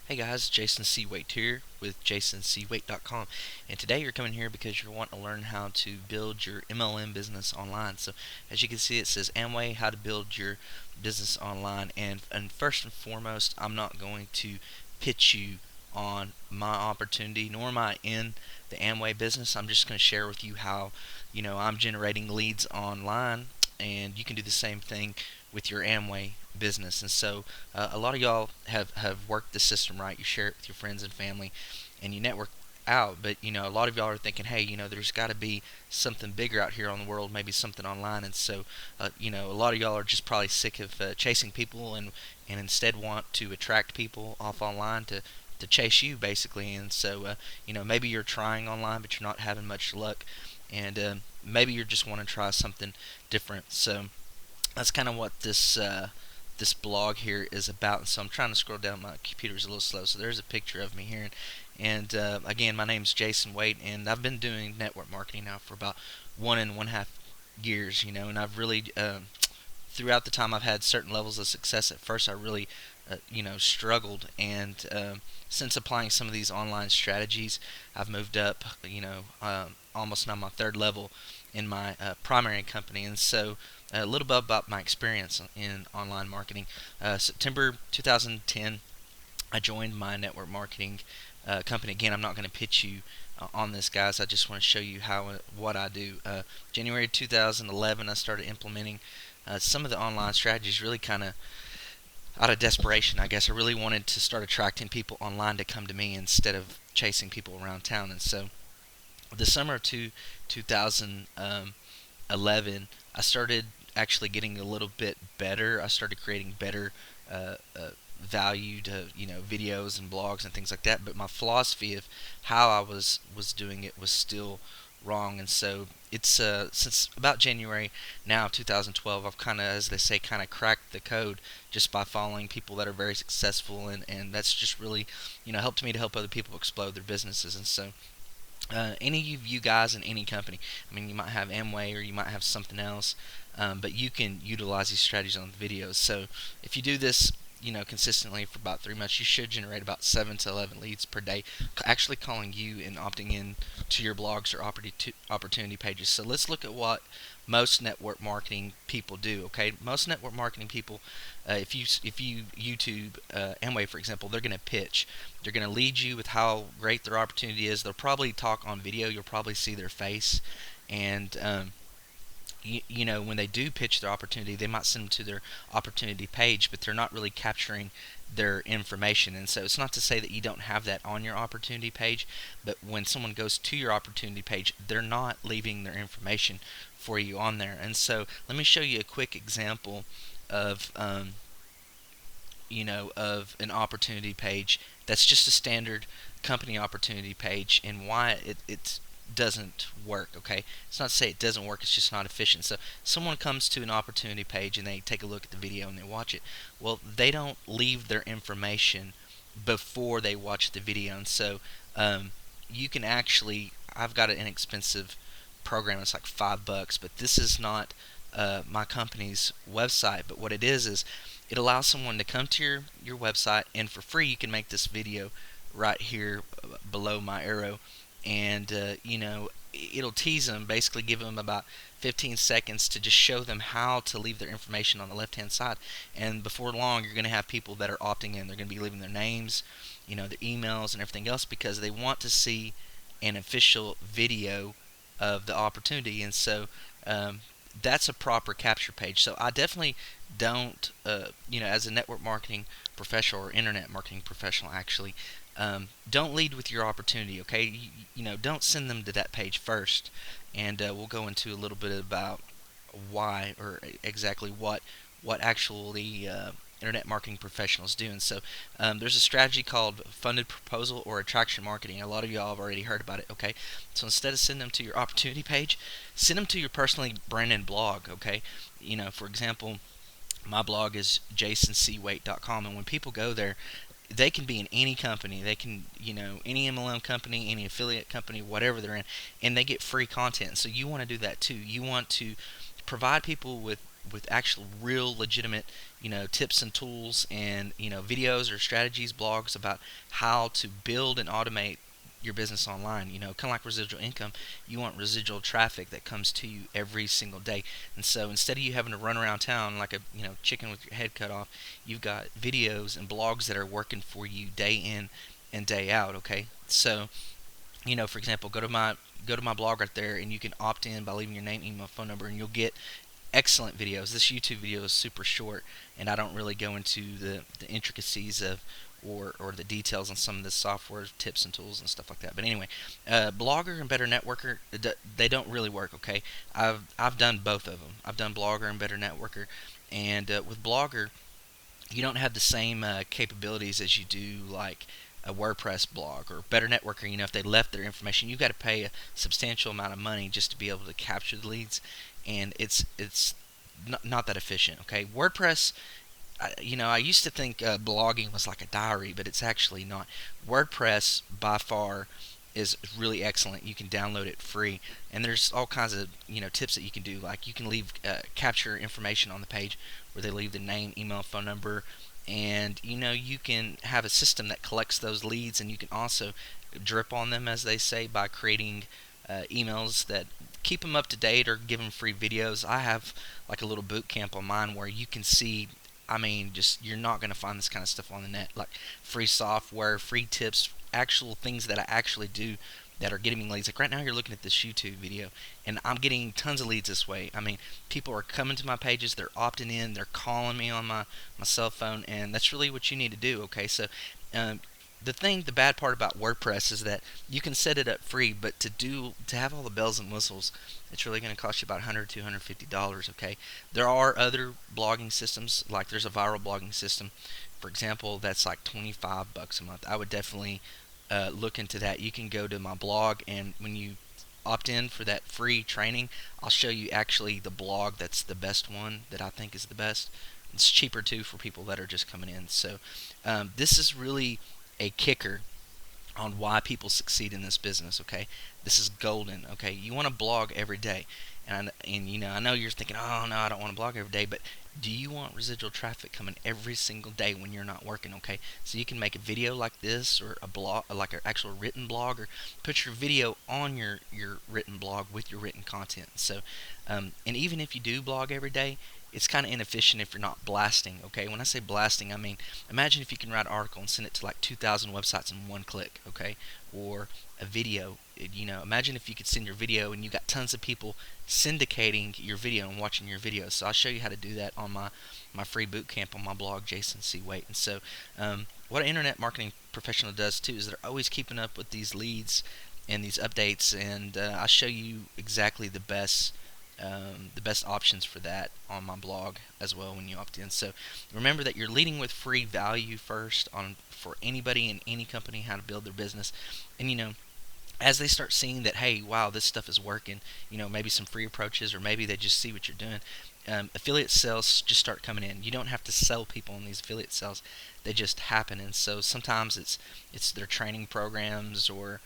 Hey guys, Jason C. Waite here with JasonCWaite.com, and today you're coming here because you want to learn how to build your MLM business online. So, as you can see, it says Amway, how to build your business online. And first and foremost, I'm not going to pitch you on my opportunity, nor am I in the Amway business. I'm just going to share with you how, I'm generating leads online, and you can do the same thing with your Amway business. And so a lot of y'all have worked the system right. You share it with your friends and family, and you network out. But a lot of y'all are thinking, hey, there's got to be something bigger out here on the world, maybe something online. And so, a lot of y'all are just probably sick of chasing people, and instead want to attract people off online to chase you basically. And so, maybe you're trying online, but you're not having much luck, and maybe you just want to try something different. So that's kind of what this blog here is about. And so I'm trying to scroll down. My computer's a little slow. So there's a picture of me here. And again, my name's Jason Waite, and I've been doing network marketing now for about 1.5 years. And I've really throughout the time I've had certain levels of success. At first, I really struggled, and since applying some of these online strategies, I've moved up. Almost now my third level in my primary company. And so a little bit about my experience in online marketing. September 2010, I joined my network marketing company. Again, I'm not going to pitch you on this, guys. I just want to show you what I do. January 2011, I started implementing some of the online strategies, really kind of out of desperation, I guess. I really wanted to start attracting people online to come to me instead of chasing people around town. And so the summer of 2011, I started actually getting a little bit better. I started creating better valued videos and blogs and things like that. But my philosophy of how I was doing it was still wrong. And so it's since about January now 2012, I've kind of, as they say, kind of cracked the code just by following people that are very successful, and that's just really helped me to help other people explode their businesses. And so any of you guys in any company, I mean, you might have Amway or you might have something else, but you can utilize these strategies on the videos. So if you do this, consistently for about 3 months, you should generate about 7 to 11 leads per day, actually calling you and opting in to your blogs or opportunity pages. So let's look at what most network marketing people do. Okay, most network marketing people, if you YouTube Amway, for example, they're going to pitch. They're going to lead you with how great their opportunity is. They'll probably talk on video. You'll probably see their face, and when they do pitch their opportunity, they might send them to their opportunity page, but they're not really capturing their information. And so it's not to say that you don't have that on your opportunity page, but when someone goes to your opportunity page, they're not leaving their information for you on there. And so let me show you a quick example of of an opportunity page that's just a standard company opportunity page, and why it doesn't work. Okay, it's not to say it doesn't work, it's just not efficient. So someone comes to an opportunity page and they take a look at the video and they watch it. Well, they don't leave their information before they watch the video. And so you can actually, I've got an inexpensive program. It's like $5, but this is not my company's website. But what it is it allows someone to come to your website, and for free you can make this video right here below my arrow. And it'll tease them, basically give them about 15 seconds to just show them how to leave their information on the left hand side. And before long, you're going to have people that are opting in. They're going to be leaving their names, their emails and everything else, because they want to see an official video of the opportunity. And so that's a proper capture page. So I definitely don't, as a network marketing professional or internet marketing professional, actually, don't lead with your opportunity. Okay, don't send them to that page first, and we'll go into a little bit about why, or exactly what actually internet marketing professionals do. And so there's a strategy called funded proposal or attraction marketing. A lot of y'all have already heard about it. Okay, so instead of sending them to your opportunity page, send them to your personally branded blog. Okay, for example, my blog is JasonCWaite.com, and when people go there, they can be in any company. They can, any MLM company, any affiliate company, whatever they're in, and they get free content. So you want to do that too. You want to provide people with actual real legitimate tips and tools and videos or strategies, blogs about how to build and automate your business online. Kind of like residual income, you want residual traffic that comes to you every single day. And so instead of you having to run around town like a chicken with your head cut off, you've got videos and blogs that are working for you day in and day out. Okay, so for example, go to my blog right there, and you can opt in by leaving your name, email, phone number, and you'll get excellent videos. This YouTube video is super short, and I don't really go into the intricacies of or the details on some of the software tips and tools and stuff like that. But anyway, Blogger and Better Networker, they don't really work. Okay, I've done both of them. I've done Blogger and Better Networker, and with Blogger, you don't have the same capabilities as you do like a WordPress blog or Better Networker. If they left their information, you've got to pay a substantial amount of money just to be able to capture the leads, and it's not that efficient. Okay, WordPress. I used to think blogging was like a diary, but it's actually not. WordPress by far is really excellent. You can download it free, and there's all kinds of tips that you can do. Like you can leave capture information on the page where they leave the name, email, phone number, and you can have a system that collects those leads, and you can also drip on them, as they say, by creating emails that keep them up to date or give them free videos. I have like a little boot camp on mine where you can see. I mean, just you're not going to find this kind of stuff on the net, like free software, free tips, actual things that I actually do that are getting me leads. Like right now, you're looking at this YouTube video, and I'm getting tons of leads this way. I mean, people are coming to my pages, they're opting in, they're calling me on my cell phone, and that's really what you need to do. Okay, so um, the bad part about WordPress is that you can set it up free, but to have all the bells and whistles, it's really going to cost you about $100 to $250. Okay, there are other blogging systems, like there's a viral blogging system, for example, that's like $25 a month. I would definitely look into that. You can go to my blog, and when you opt in for that free training, I'll show you actually the blog that's the best one that I think is the best. It's cheaper too for people that are just coming in. So this is really a kicker on why people succeed in this business. Okay, this is golden. Okay, you want to blog every day, and I know you're thinking, oh no, I don't want to blog every day, but do you want residual traffic coming every single day when you're not working? Okay, so you can make a video like this, or a blog, like an actual written blog, or put your video on your written blog with your written content. So and even if you do blog every day, it's kind of inefficient if you're not blasting. Okay, when I say blasting, I mean imagine if you can write an article and send it to like 2,000 websites in one click. Okay, or a video. Imagine if you could send your video and you got tons of people syndicating your video and watching your videos. So I'll show you how to do that on my free boot camp on my blog, Jason C. Waite. And so what an internet marketing professional does too is they're always keeping up with these leads and these updates, and I'll show you exactly the best options for that on my blog as well when you opt in. So remember that you're leading with free value first for anybody in any company how to build their business, and as they start seeing that, hey, wow, this stuff is working, maybe some free approaches, or maybe they just see what you're doing, affiliate sales just start coming in. You don't have to sell people on these affiliate sales; they just happen. And so sometimes it's their training programs, or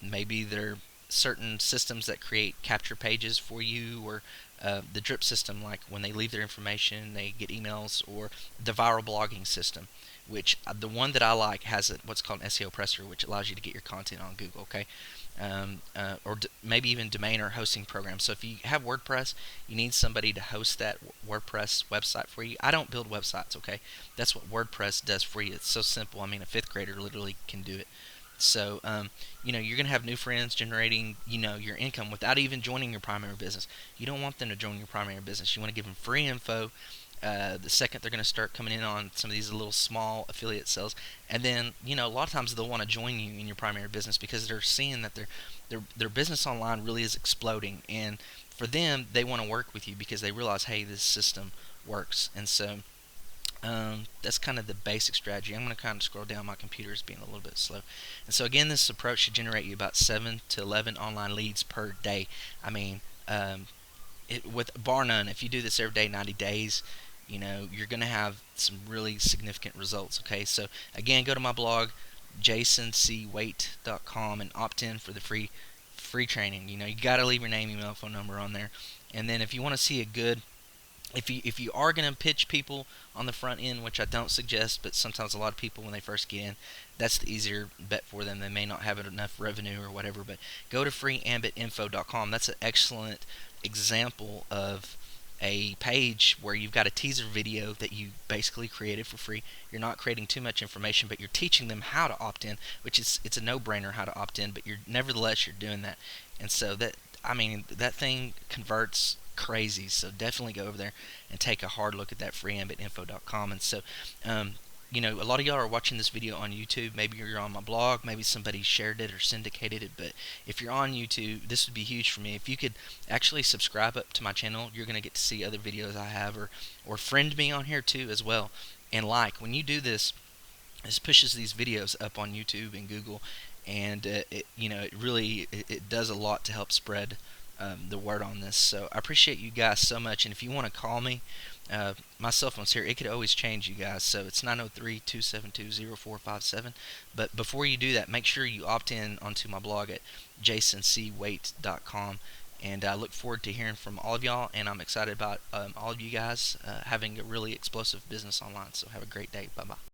maybe they're certain systems that create capture pages for you, or the drip system, like when they leave their information, they get emails, or the viral blogging system, which the one that I like has what's called an SEO presser, which allows you to get your content on Google. Okay, or maybe even domain or hosting programs. So if you have WordPress, you need somebody to host that WordPress website for you. I don't build websites. Okay, that's what WordPress does for you. It's so simple. I mean, a fifth grader literally can do it. So, you're going to have new friends generating, your income without even joining your primary business. You don't want them to join your primary business. You want to give them free info. The second they're going to start coming in on some of these little small affiliate sales, and then a lot of times they'll want to join you in your primary business because they're seeing that their business online really is exploding, and for them they want to work with you because they realize, hey, this system works. And so that's kind of the basic strategy. I'm going to kind of scroll down. My computer is being a little bit slow. And so again, this approach should generate you about 7 to 11 online leads per day. I mean, with bar none, if you do this every day, 90 days, you're going to have some really significant results. Okay, so again, go to my blog, jasoncwaite.com, and opt in for the free free training. You know, you got to leave your name, email, phone number on there. And then if you want to see a good, if you are going to pitch people on the front end, which I don't suggest, but sometimes a lot of people when they first get in, that's the easier bet for them. They may not have enough revenue or whatever, but go to freeambitinfo.com. That's an excellent example of a page where you've got a teaser video that you basically created for free. You're not creating too much information, but you're teaching them how to opt in, which is, it's a no-brainer how to opt in, but nevertheless you're doing that. And so that, I mean, that thing converts crazy. So definitely go over there and take a hard look at that, freeambitinfo.com. And so you know, a lot of y'all are watching this video on YouTube. Maybe you're on my blog, maybe somebody shared it or syndicated it, but if you're on YouTube, this would be huge for me. If you could actually subscribe up to my channel, you're going to get to see other videos I have, or friend me on here too as well. And like, when you do this, this pushes these videos up on YouTube and Google, and you know, it does a lot to help spread the word on this. So I appreciate you guys so much, and if you want to call me, my cell phone's here. It could always change, you guys, so it's 903-272-0457. But before you do that, make sure you opt in onto my blog at jasoncwait.com, and I look forward to hearing from all of y'all, and I'm excited about all of you guys having a really explosive business online. So have a great day. Bye-bye.